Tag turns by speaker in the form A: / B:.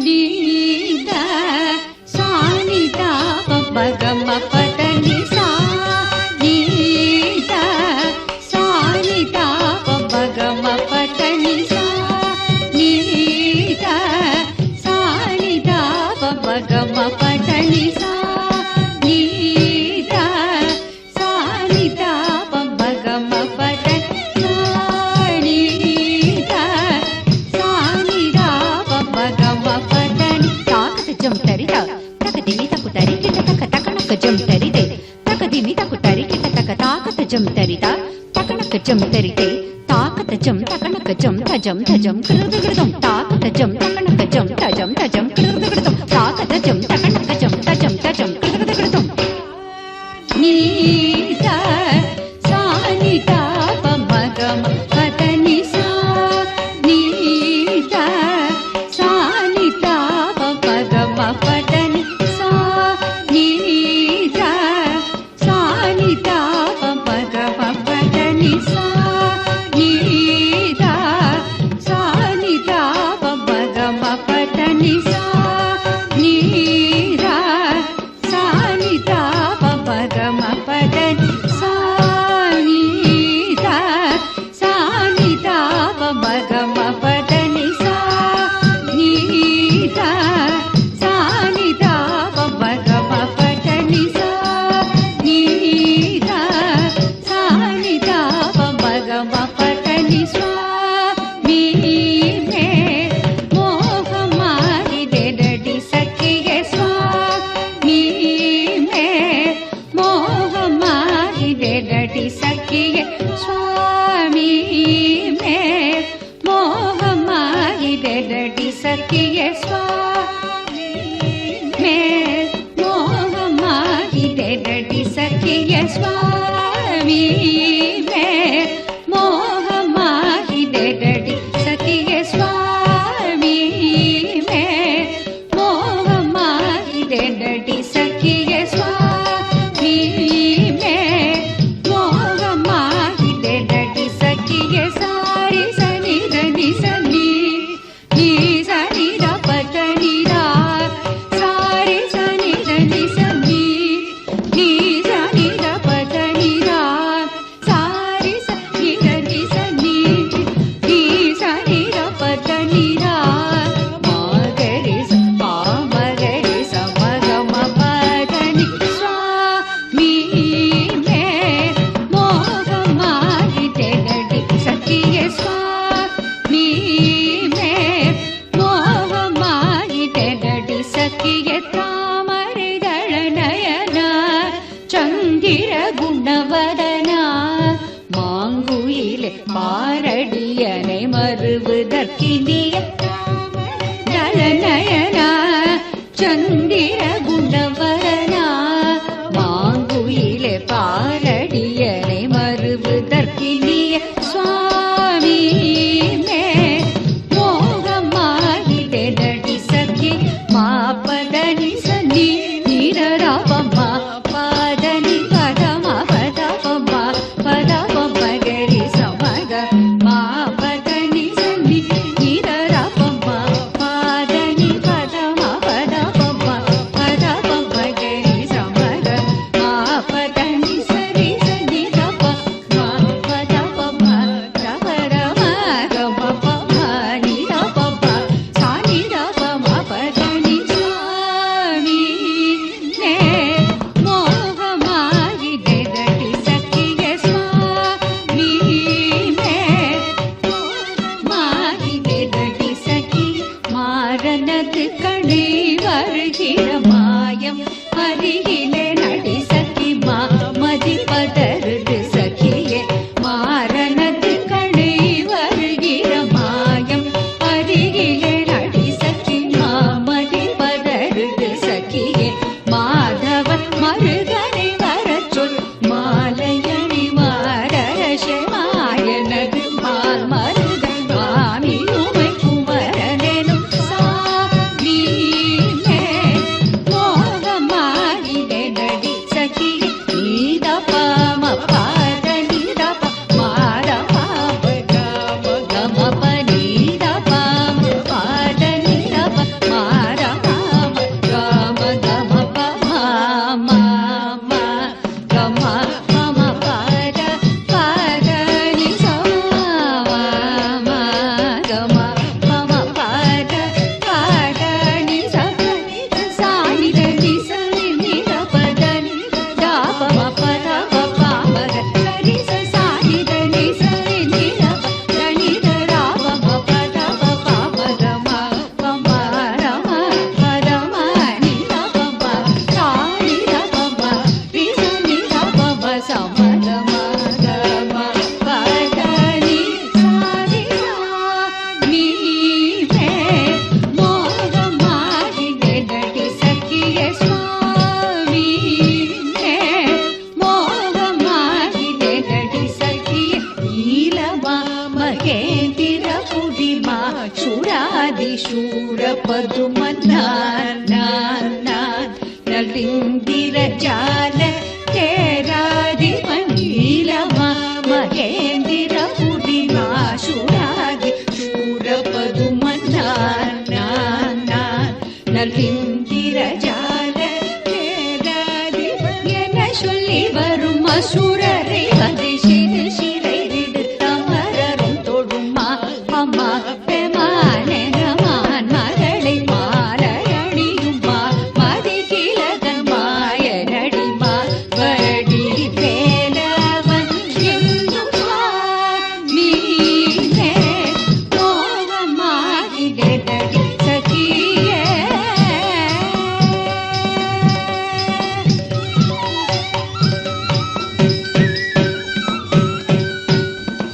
A: ನೀದ ಸಾನಿದ ಪಗಮ ಪದನಿ ಸಾ ನೀದ ಸಾನಿದ ಪಗಮ ಪದನಿ ಸಾ ನೀದ ಸಾನಿದ ಪಗಮ ಪದನಿ ಸಾ ನೀದ ಸಾನಿದ ಪಗಮ ಪದನಿ ನೀದ ಸಾನಿದ ಪಗಮ ಪದನಿ ತಾಕತ ಜಂ ತರಿದ ತಕದಿಮಿ ತಕು ತರಿಕಿತ ತಕ ತಕಣಕ ಜಂ ತರಿದೆ ತಕದಿಮಿ ತಕು ತರಿಕಿತ ತಕ ತಾಕತ ಜಂ ತರಿದ ತಕಣಕ ಜಂ ತರಿದೆ ತಾಕತ ಜಂ ತಕಣಕ ಜಂ ತಜಂ ತಜಂ ಕೃದಗೃದಂ ತಾಕತ ಜಂ ತಕಣಕ ಜಂ ತಜಂ ತಜಂ ಕೃದಗೃದಂ ತಾಕತ ಜಂ ತಕಣಕ ಜಂ ತಜಂ ತಜಂ ಕೃದಗೃದಂ ನೀದ ಸಾನಿದ ಪಮಗಮ ಪದನಿ ಸಾ ನೀದ ಸಾನಿದ ಪಮಗಮ ಪದನಿ ಸಾ ನೀದ ಸಾನಿದ ಪಮಗಮ ಪದನಿ ಸಾ ನೀದ ಸಾನಿದ ಪಮಗಮ ಪದನಿ ಸಾ ನೀದ ಸಾನಿದ ಪಮಗಮ ಪದನಿ ಸಾ ನೀದ ಸಾನಿದ ಪಮಗಮ ಪದನಿ ಸಾ ನೀದ ಸಾನಿದ ಪಮಗಮ ಪದನಿ ಸಾ ನೀದ ಸಾನಿದ ಪಮಗಮ ಪದನಿ ಸ್ವಾಮಿ ಮೇ ಮೋಹ ಮಾರಿದೆ ನಡಿ ಸಖಿಗೆ ಸ್ವಾಮಿ ಮೇ ಮೋಹ ಮಾರಿದೆ ನಡಿ ಸಖಿಗೆ ಸ್ವಾಮಿ ಮೇ ಮೋಹ ಮಾರಿದೆ ನಡಿ ಸಖಿಗೆ ಸ್ವಾಮಿ ಮೇ ಮೋಹ ಮಾರಿದೆ ನಡಿ ಸಖಿಗೆ ಸ್ವಾಮಿ ಮೇ ಮೋಹ ಮಾರಿದೆ ನಡಿ ಸಖಿಗೆ ಸ್ವಾಮಿ ಮೇ ಮೋಹ ಮಾರಿದೆ ನಡಿ ಸಖಿಗೆ ಸ್ವಾಮಿ ಮೇ ಮೋಹ ಮಾರಿದೆ ನಡಿ ಸಖಿಗೆ ಸಾರಿ ಸನಿ ಧನಿ ಸನಿ ನೀ ಸನಿ ದ ಪದನಿ ರಾ ಸಾರಿ ಸನಿ ಧನಿ ಸನಿ ನೀ ಸನಿ ದ ಪದನಿ ರಾ ಸಾರಿ ಸನಿ ಧನಿ ಸನಿ ನೀ ಸನಿ ದ ಪದನಿ ರಾ ಮಗರಿ ಸ ಮಗರಿ ಸ ಮಗಮ ಪದನಿ ಸ್ವಾಮಿ ಮೇ ಮೋಹ ಮಾರಿದೆ ನಡಿ ಸಖಿಗೆ ಸ್ವಾಮಿ ಮೇ ಮೋಹ ಮಾರಿದೆ ನಡಿ ಸಖಿಗೆ ತಾಮರೆಗಳ ನಯನ ಚಂದಿರ ಗುಣವದನ மாங்குயிலே பாரடியனை மறுவுதற்கினிய நயனா சந்திர குணவரனா மாங்குயிலே பாரடியனை மறுவுதற்கினிய சுவாமி மே மோகமாகிதே நடி சಖಿ மாபதனி சனி நீரராபமா பாதனி பதம பதபம பதபம கரி சமக மாபதனி சனி நீரராபம பாதனி பதம பதபம பதபம கரி சமக மாபதனி சரி சனி தப பதபம தபரம கமபம நீரபம சானி ரபம பதனி சுவாமி மே மோக மாரிದೆ ನಡಿ ಸಖಿಗೆ ಸ್ವಾಮಿ ಮೇ ಮಾರಿದೆ ನಡಿ ಸಖಿ ಮಾರನದು ಕಣಿ வருகிற மாயம் அருகிலே நடி சಖி மதி பதருது சಖಿயே மாரனது கணி வருகிற மாயம் அருகிலே நடி சಖி மதி பதருது சಖಿயே மாதவ மருகனை வரச் சொல் மாலையணி மாரரச மாயனது மால் மருகன் சுவாமி உமை குமரனெனும் சாமி மே மோக மாரிதே நலிந்திர ஜால கேராதி மணீலமா மகேந்திர புரிமாசுராதி சூரபதுமன்னான் நலிந்திர